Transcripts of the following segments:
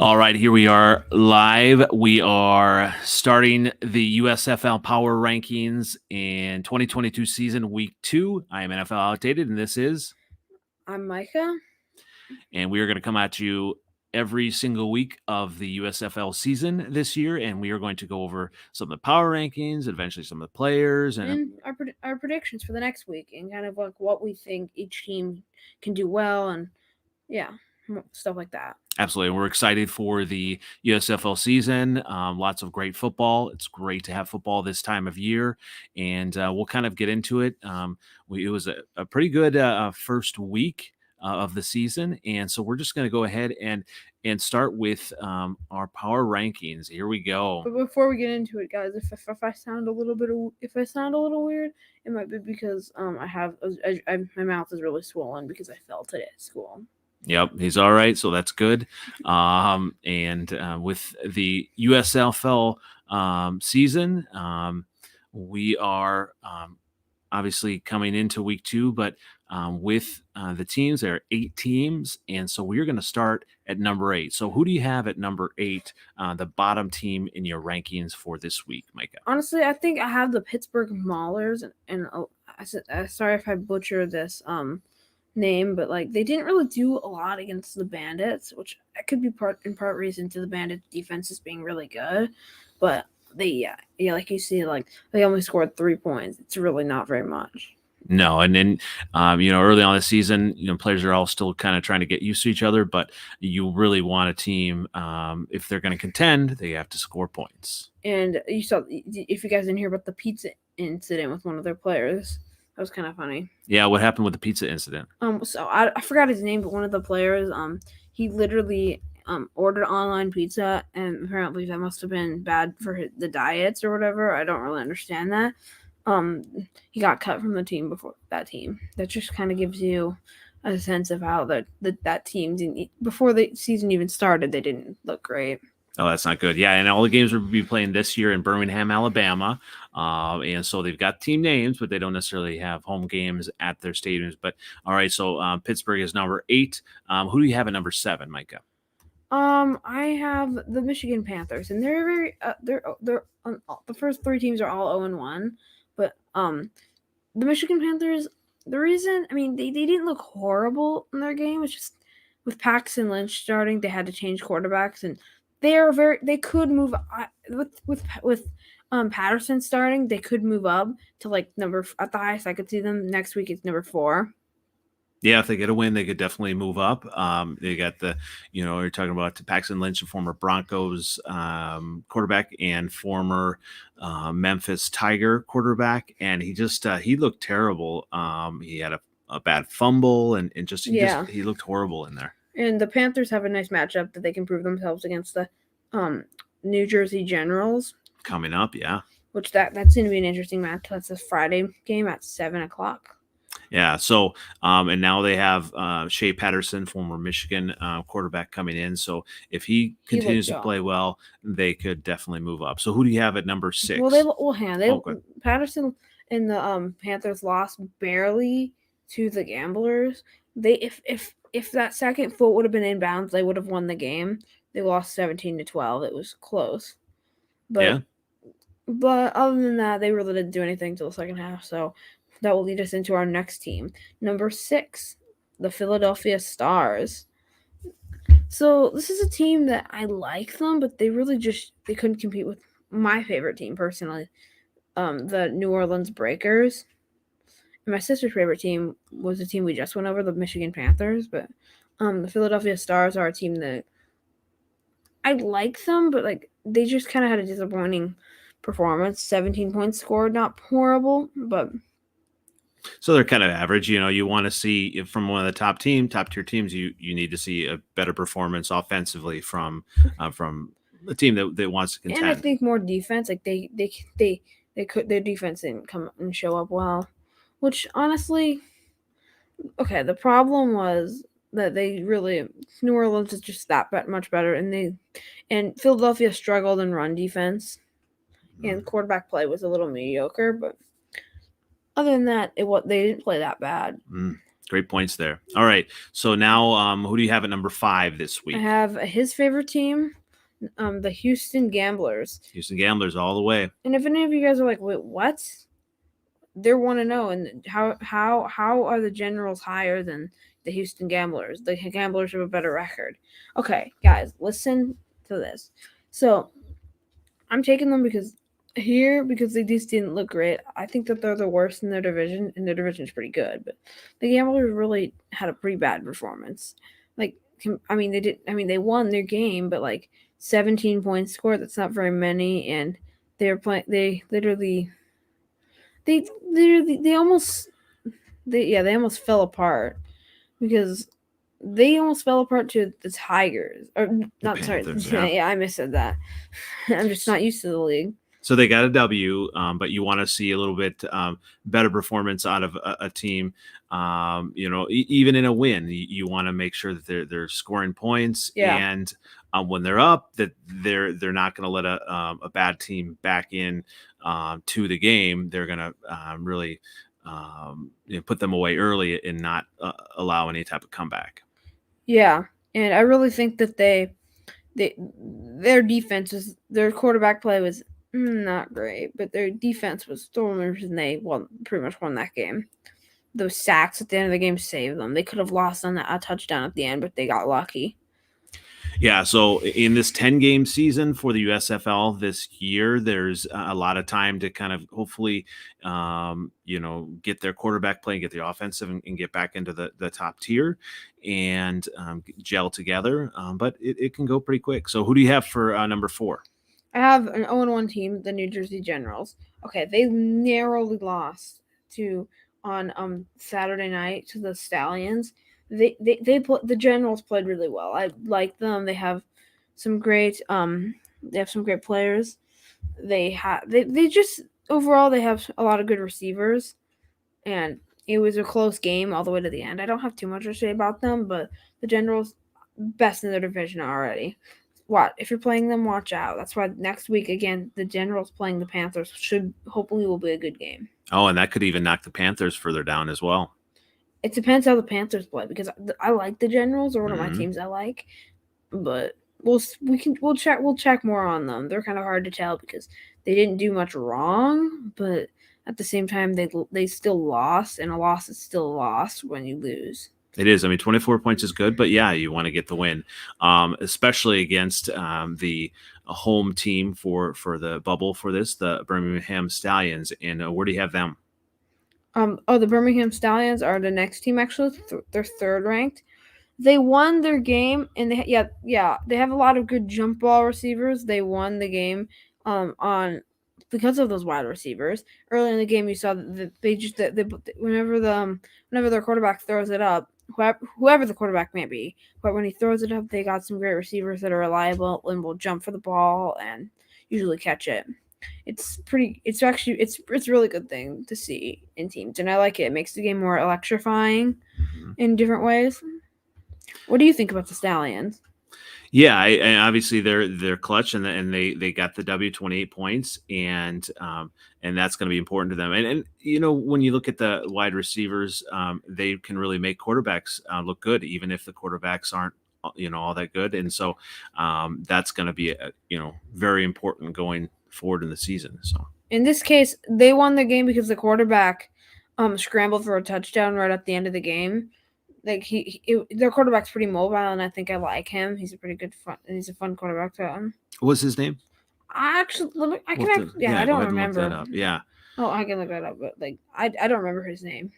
All right, here we are live. We are starting the USFL Power Rankings in 2022 season, week 2. I am NFL Outdated, and this is, I'm Micah. and we are going to come at you every single week of the USFL season this year, and we are going to go over some of the power rankings, eventually some of the players, And our predictions for the next week, and kind of like what we think each team can do well, and stuff like that. Absolutely. We're excited for the USFL season. Lots of great football. It's great to have football this time of year, and we'll kind of get into it. It was a pretty good first week of the season, and so we're just going to go ahead and start with our power rankings. Here we go. But before we get into it, guys, if I sound a little weird, it might be because my mouth is really swollen because I fell today at school. Yep, he's all right, so that's good. And with the USFL season, we are obviously coming into week 2, but with the teams, there are 8 teams, and so we're going to start at number 8. So who do you have at number 8, the bottom team in your rankings for this week, Micah? Honestly, I think I have the Pittsburgh Maulers, and sorry if I butcher this name, but like they didn't really do a lot against the Bandits, which could be in part reason to the Bandits defense is being really good, but they like you see, like they only scored 3 points. It's really not very much. No, and then early on the season, players are all still kind of trying to get used to each other, but you really want a team, if they're going to contend, they have to score points. And you saw, if you guys didn't hear about the pizza incident with one of their players, that was kind of funny. Yeah, what happened with the pizza incident? So I forgot his name, but one of the players, he literally ordered online pizza, and apparently that must have been bad for the diets or whatever. I don't really understand that. He got cut from the team before that team. That just kind of gives you a sense of how that team didn't, before the season even started, they didn't look great. Oh, that's not good. Yeah, and all the games will be playing this year in Birmingham, Alabama. And so they've got team names, but they don't necessarily have home games at their stadiums. But all right, so Pittsburgh is number 8. Who do you have at number 7, Micah? I have the Michigan Panthers, and they're very they're the first 3 teams are all 0-1, but the Michigan Panthers, the reason, I mean, they didn't look horrible in their game. It's just with Paxton Lynch starting, they had to change quarterbacks, and they could move with Patterson starting, they could move up to like at the highest I could see them next week is number 4. Yeah, if they get a win, they could definitely move up. They got you're talking about Paxton Lynch, a former Broncos quarterback and former Memphis Tiger quarterback, and he looked terrible. He had a bad fumble, and he looked horrible in there. And the Panthers have a nice matchup that they can prove themselves against the New Jersey Generals coming up. Yeah, which that's going to be an interesting match. That's a Friday game at 7:00. Yeah. So, and now they have Shea Patterson, former Michigan quarterback, coming in. So if he continues to play well, they could definitely move up. So who do you have at number 6? Patterson and the Panthers lost barely to the Gamblers. If that second foot would have been inbounds, they would have won the game. They lost 17-12. It was close. But other than that, they really didn't do anything till the second half. So that will lead us into our next team. Number 6, the Philadelphia Stars. So this is a team that I like them, but they really they couldn't compete with my favorite team personally, the New Orleans Breakers. And my sister's favorite team was the team we just went over, the Michigan Panthers. But the Philadelphia Stars are a team that I like them, but like they just kind of had a disappointing performance. 17 points scored, not horrible, but so they're kind of average. You want to see from one of the top tier teams. You need to see a better performance offensively from a team that wants to contend. And I think more defense. Like their defense didn't come and show up well. Which honestly, okay. The problem was that New Orleans is just that much better, and Philadelphia struggled in run defense, and quarterback play was a little mediocre, but other than that, they didn't play that bad. Great points there. All right. So now, who do you have at number 5 this week? I have his favorite team, the Houston Gamblers. Houston Gamblers all the way. And if any of you guys are like, wait, what? They're 1-0, and how are the Generals higher than the Houston Gamblers? The Gamblers have a better record. Okay, guys, listen to this. So I'm taking them because they just didn't look great. I think that they're the worst in their division, and their division is pretty good. But the Gamblers really had a pretty bad performance. Like, they won their game, but like 17 points scored. That's not very many, and they almost fell apart because they almost fell apart to the Tigers. Or not, Panthers, sorry. Yeah, I missaid that. I'm just not used to the league. So they got a W, but you want to see a little bit better performance out of a team. Even in a win, you want to make sure that they're scoring points, and when they're up, that they're not going to let a bad team back in to the game. They're going to really put them away early and not allow any type of comeback. Yeah, and I really think that their defense their quarterback play was not great, but their defense was the only reason they pretty much won that game. Those sacks at the end of the game saved them. They could have lost on a touchdown at the end, but they got lucky. Yeah, so in this 10-game season for the USFL this year, there's a lot of time to kind of hopefully, get their quarterback play, get the offensive, and get back into the top tier and gel together. But it can go pretty quick. So who do you have for number 4? I have an 0-1 team, the New Jersey Generals. Okay, they narrowly lost on Saturday night to the Stallions. The Generals played really well. I like them. They have some great players. They just overall they have a lot of good receivers, and it was a close game all the way to the end. I don't have too much to say about them, but the Generals best in their division already. If you're playing them, watch out. That's why next week again the Generals playing the Panthers hopefully will be a good game. Oh, and that could even knock the Panthers further down as well. It depends how the Panthers play because I like the Generals, or one of my teams I like, but we'll check more on them. They're kind of hard to tell because they didn't do much wrong, but at the same time they still lost, and a loss is still a loss when you lose. It is. 24 points is good, but yeah, you want to get the win, especially against the home team for the bubble for this, the Birmingham Stallions. And where do you have them? The Birmingham Stallions are the next team. Actually, they're third ranked. They won their game, and they have a lot of good jump ball receivers. They won the game because of those wide receivers. Early in the game, you saw that whenever their quarterback throws it up, whoever the quarterback may be, but when he throws it up, they got some great receivers that are reliable and will jump for the ball and usually catch it. It's a really good thing to see in teams, and I like it. It makes the game more electrifying in different ways. What do you think about the Stallions? Yeah, and obviously they're clutch, and they got the W, 28 points, and that's going to be important to them. And when you look at the wide receivers, they can really make quarterbacks look good, even if the quarterbacks aren't all that good. And so that's going to be very important going forward in the season. So in this case, they won the game because the quarterback scrambled for a touchdown right at the end of the game. Like their quarterback's pretty mobile, and I think I like him. He's a pretty good he's a fun quarterback to What's his name? I don't remember. Yeah. Oh, I can look that up, but I don't remember his name.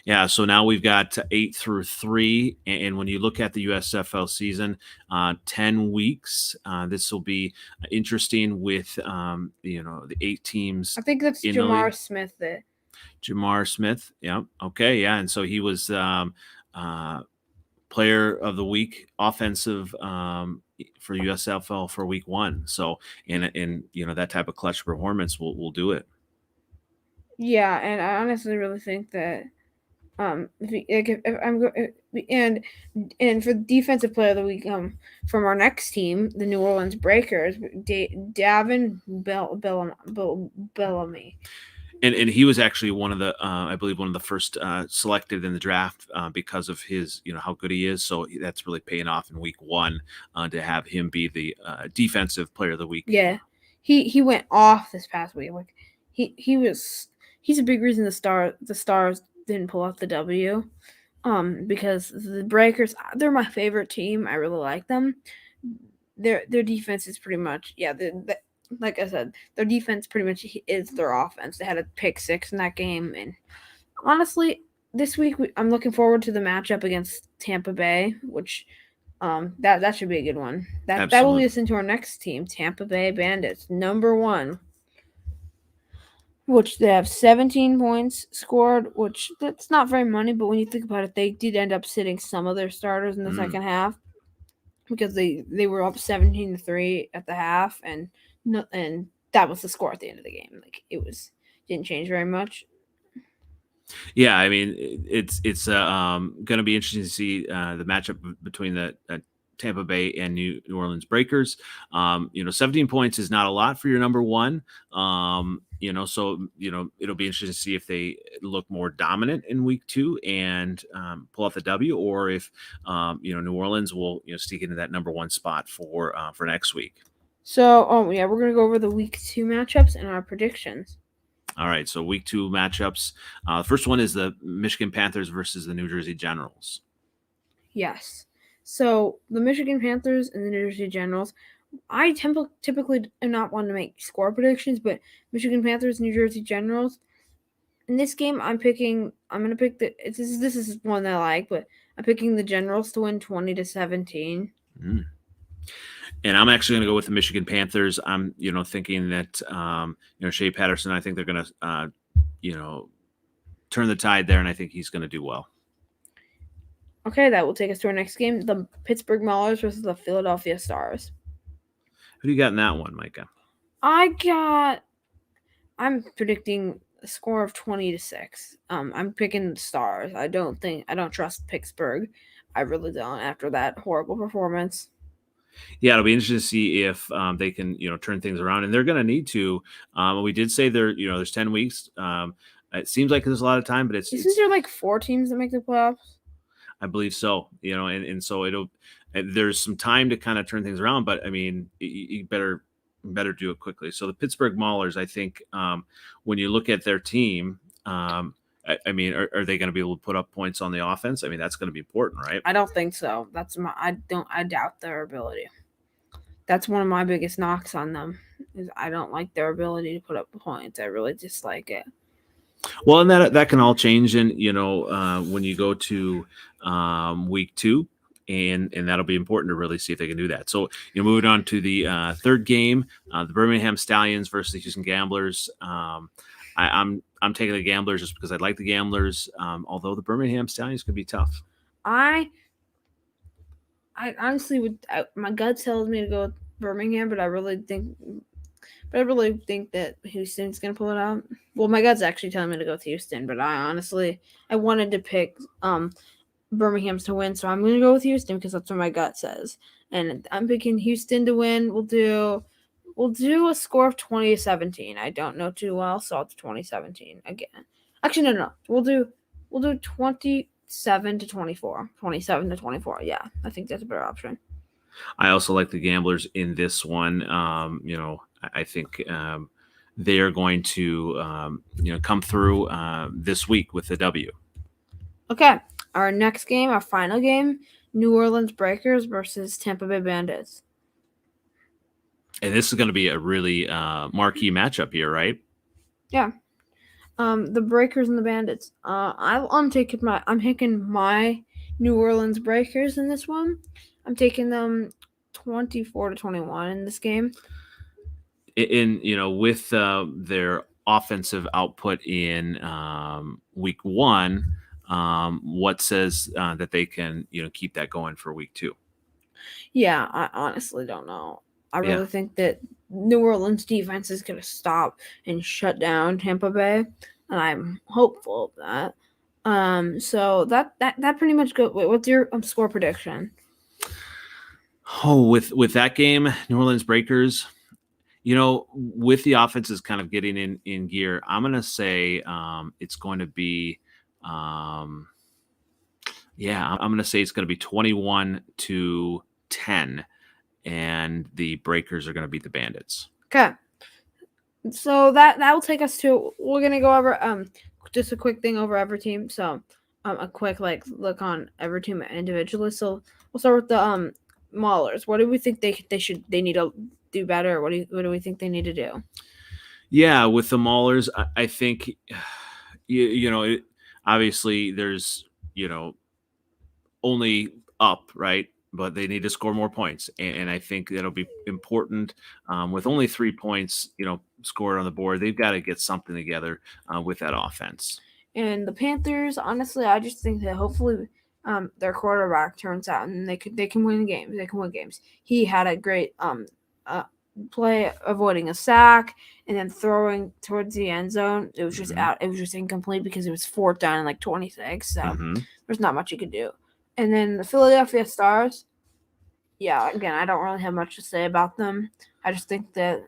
Yeah, so now we've got 8 through 3, and when you look at the USFL season, 10 weeks. This will be interesting with the 8 teams. I think that's Jamar Smith. Jamar Smith, yeah, okay, yeah, and so he was Player of the Week, offensive for USFL for Week 1. So, in that type of clutch performance will do it. Yeah, and I honestly really think that and for Defensive Player of the Week from our next team, the New Orleans Breakers, Davin Bellamy. And he was actually one of the, I believe, one of the first selected in the draft because of his, how good he is. So that's really paying off in week 1 to have him be the defensive player of the week. Yeah, he went off this past week. Like he's a big reason the Stars didn't pull out the W. Because the Breakers, they're my favorite team. I really like them. Their defense is pretty much like I said, their defense pretty much is their offense. They had a pick 6 in that game, and honestly, this week I'm looking forward to the matchup against Tampa Bay, which that should be a good one. That will lead us into our next team, Tampa Bay Bandits, number 1, which they have 17 points scored, which that's not very many, but when you think about it, they did end up sitting some of their starters in the second half because they were up 17-3 at the half, and that was the score at the end of the game. Like didn't change very much. Yeah, I mean it's going to be interesting to see the matchup between the Tampa Bay and New Orleans Breakers. 17 points is not a lot for your number 1. So it'll be interesting to see if they look more dominant in week 2 and pull out the W, or if New Orleans will sneak into that number 1 spot for next week. So we're gonna go over the week 2 matchups and our predictions. All right, so week 2 matchups. The first one is the Michigan Panthers versus the New Jersey Generals. Yes. So the Michigan Panthers and the New Jersey Generals, I typically am not one to make score predictions, but Michigan Panthers, New Jersey Generals. In this game, this is one that I like, but I'm picking the Generals to win 20-17. And I'm actually going to go with the Michigan Panthers. I'm, thinking that, Shea Patterson, I think they're going to, turn the tide there, and I think he's going to do well. Okay, that will take us to our next game, the Pittsburgh Maulers versus the Philadelphia Stars. Who do you got in that one, Micah? I'm predicting a score of 20-6. I'm picking the Stars. I don't trust Pittsburgh. I really don't after that horrible performance. Yeah, it'll be interesting to see if they can, turn things around, and they're going to need to. We did say there's 10 weeks. It seems like there's a lot of time, but isn't there like 4 teams that make the playoffs? I believe so. And so there's some time to kind of turn things around, but I mean, you better do it quickly. So the Pittsburgh Maulers, I think, when you look at their team, I mean, are they going to be able to put up points on the offense? I mean, that's going to be important, right? I don't think so. I doubt their ability. That's one of my biggest knocks on them, is I don't like their ability to put up points. I really dislike it. Well, and that can all change in, when you go to week 2, and that'll be important to really see if they can do that. So, moving on to the third game, the Birmingham Stallions versus the Houston Gamblers. I'm taking the Gamblers just because I like the Gamblers, although the Birmingham Stallions could be tough. I honestly my gut tells me to go with Birmingham, but I really think that Houston's going to pull it out. Well, my gut's actually telling me to go with Houston, but I wanted to pick Birmingham's to win, so I'm going to go with Houston because that's what my gut says. And I'm picking Houston to win. We'll do a score of 20-17. I don't know too well, so it's 20-17 again. Actually, no. We'll do 27-24. 27-24. Yeah, I think that's a better option. I also like the Gamblers in this one. I think they are going to, come through this week with the W. Okay, our next game, our final game, New Orleans Breakers versus Tampa Bay Bandits. And this is going to be a really marquee matchup here, right? Yeah. The Breakers and the Bandits. I'm taking my New Orleans Breakers in this one. I'm taking them 24-21 in this game. With their offensive output in week 1, what says that they can keep that going for week 2? Yeah, I honestly don't know. I really think that New Orleans defense is going to stop and shut down Tampa Bay, and I'm hopeful of that. So that pretty much goes. What's your score prediction? Oh, with that game, New Orleans Breakers. With the offenses kind of getting in gear, I'm going to say it's going to be, I'm going to say it's going to be 21-10, and the Breakers are going to beat the Bandits. Okay. So that will take us to, we're going to go over just a quick thing over every team. So a quick look on every team individually. So we'll start with the Maulers. What do we think they need to do better? What do we think they need to do? Yeah, with the Maulers, I think obviously there's only up, right? But they need to score more points, and I think that'll be important. With only 3 points, scored on the board, they've got to get something together with that offense. And the Panthers, honestly, I just think that hopefully their quarterback turns out and they can win games. They can win games. He had a great play avoiding a sack and then throwing towards the end zone. It was just out. It was just incomplete because it was 4th down and 26. So there's not much you could do. And then the Philadelphia Stars, yeah, again, I don't really have much to say about them. I just think that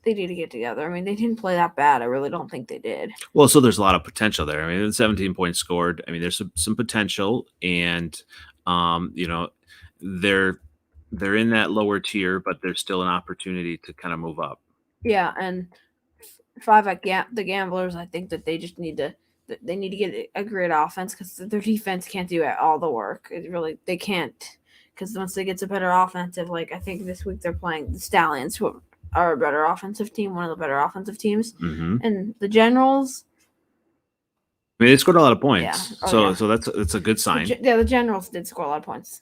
they need to get together. I mean, they didn't play that bad. I really don't think they did. Well, so there's a lot of potential there. I mean, 17 points scored. I mean, there's some potential, and they're in that lower tier, but there's still an opportunity to kind of move up. Yeah, and 5 at the Gamblers, I think that they just need to get a great offense because their defense can't do all the work. They can't, because once they get a better offensive, I think this week they're playing the Stallions, who are a better offensive team, one of the better offensive teams, and the Generals. I mean, they scored a lot of points, so that's a good sign. The Generals did score a lot of points.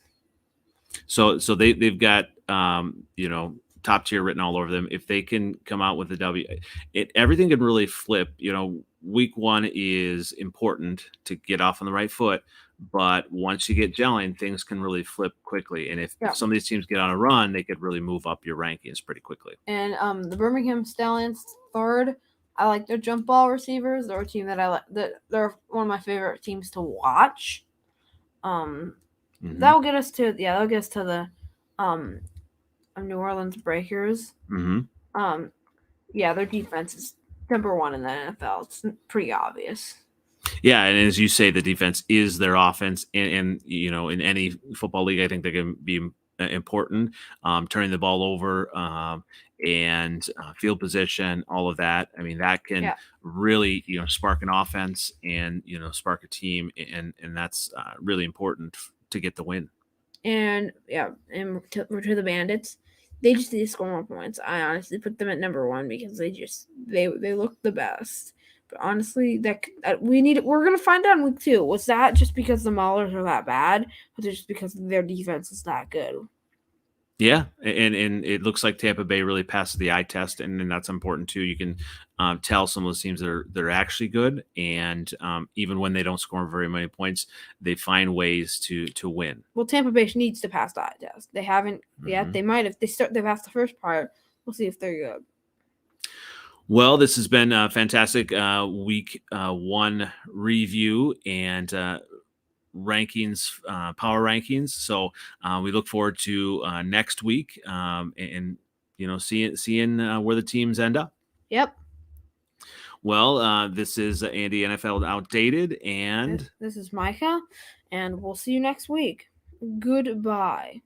So they've got top tier written all over them. If they can come out with a W, everything can really flip. Week 1 is important to get off on the right foot, but once you get gelling, things can really flip quickly. And if some of these teams get on a run, they could really move up your rankings pretty quickly. And the Birmingham Stallions, 3rd. I like their jump ball receivers. They're a team that I like. They're one of my favorite teams to watch. That'll get us to the New Orleans Breakers. Their defense is number 1 in the NFL. It's pretty obvious. Yeah, and as you say, the defense is their offense, and in any football league, I think they can be important. Turning the ball over and field position, all of that. I mean, that can really spark an offense and spark a team, and that's really important to get the win. And to the Bandits, they just need to score more points. I honestly put them at number 1 because they look the best. But honestly, we're gonna find out in week 2. Was that just because the Maulers are that bad, or just because their defense is that good? Yeah, and it looks like Tampa Bay really passes the eye test, and that's important too. You can tell some of those teams they're actually good, and even when they don't score very many points, they find ways to win. Well, Tampa Bay needs to pass the eye test. They haven't yet. They might if they pass the first part. We'll see if they're good. Well, this has been a fantastic week 1 review and rankings, power rankings. So we look forward to next week and seeing where the teams end up. Yep. Well, this is Andy, NFL Outdated, and this is Micah, and we'll see you next week. Goodbye.